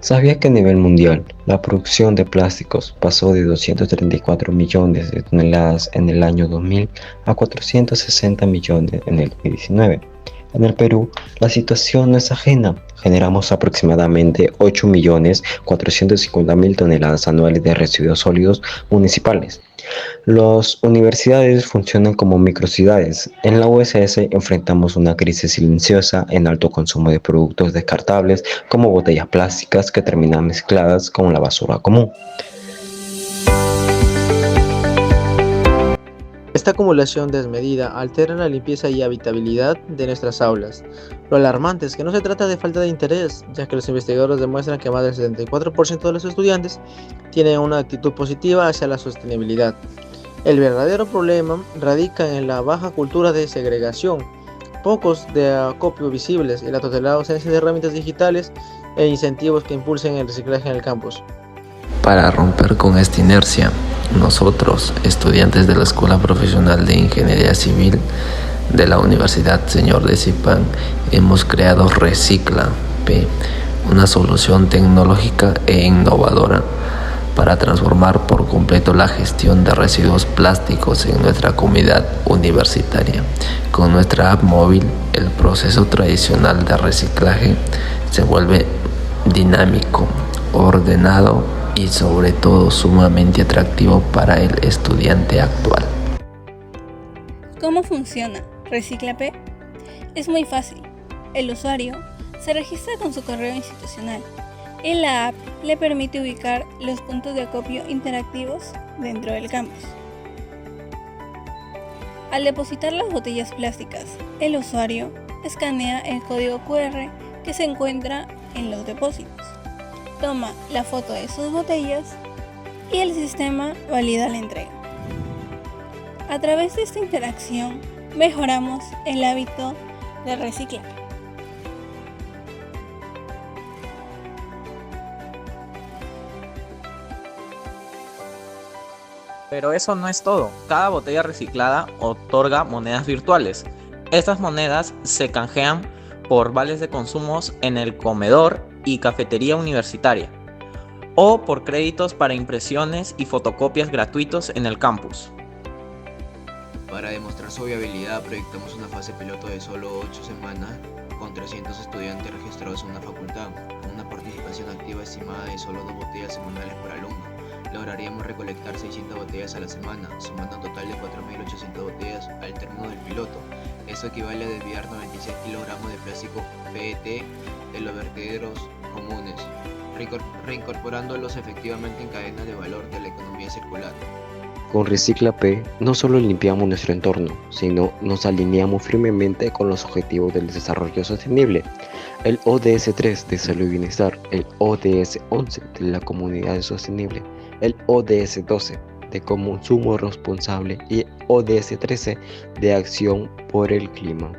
¿Sabías que a nivel mundial la producción de plásticos pasó de 234 millones de toneladas en el año 2000 a 460 millones en el 2019? En el Perú, la situación no es ajena. Generamos aproximadamente 8.450.000 toneladas anuales de residuos sólidos municipales. Las universidades funcionan como microciudades. En la USS enfrentamos una crisis silenciosa en alto consumo de productos descartables como botellas plásticas que terminan mezcladas con la basura común. Esta acumulación desmedida altera la limpieza y habitabilidad de nuestras aulas. Lo alarmante es que no se trata de falta de interés, ya que los investigadores demuestran que más del 74% de los estudiantes tienen una actitud positiva hacia la sostenibilidad. El verdadero problema radica en la baja cultura de segregación, pocos de acopio visibles y la total ausencia de herramientas digitales e incentivos que impulsen el reciclaje en el campus. Para romper con esta inercia, nosotros, estudiantes de la Escuela Profesional de Ingeniería Civil de la Universidad Señor de Zipán, hemos creado Recicla-P, una solución tecnológica e innovadora para transformar por completo la gestión de residuos plásticos en nuestra comunidad universitaria. Con nuestra app móvil, el proceso tradicional de reciclaje se vuelve dinámico, ordenado y sobre todo sumamente atractivo para el estudiante actual. ¿Cómo funciona Recicla-P? Es muy fácil. El usuario se registra con su correo institucional y la app le permite ubicar los puntos de acopio interactivos dentro del campus. Al depositar las botellas plásticas, el usuario escanea el código QR que se encuentra en los depósitos, toma la foto de sus botellas y el sistema valida la entrega. A través de esta interacción mejoramos el hábito de reciclar. Pero eso no es todo. Cada botella reciclada otorga monedas virtuales. Estas monedas se canjean por vales de consumos en el comedor y cafetería universitaria, o por créditos para impresiones y fotocopias gratuitos en el campus. Para demostrar su viabilidad, proyectamos una fase piloto de solo 8 semanas con 300 estudiantes registrados en una facultad, con una participación activa estimada de solo 2 botellas semanales por alumno. Lograríamos recolectar 600 botellas a la semana, sumando un total de 4.800 botellas al término del piloto. Eso equivale a desviar 96 kilogramos de plástico PET de los vertederos comunes, reincorporándolos efectivamente en cadenas de valor de la economía circular. Con Recicla-P no solo limpiamos nuestro entorno, sino nos alineamos firmemente con los objetivos del desarrollo sostenible, el ODS 3 de salud y bienestar, el ODS 11 de la comunidad sostenible, el ODS 12 de consumo responsable y ODS 13 de acción por el clima.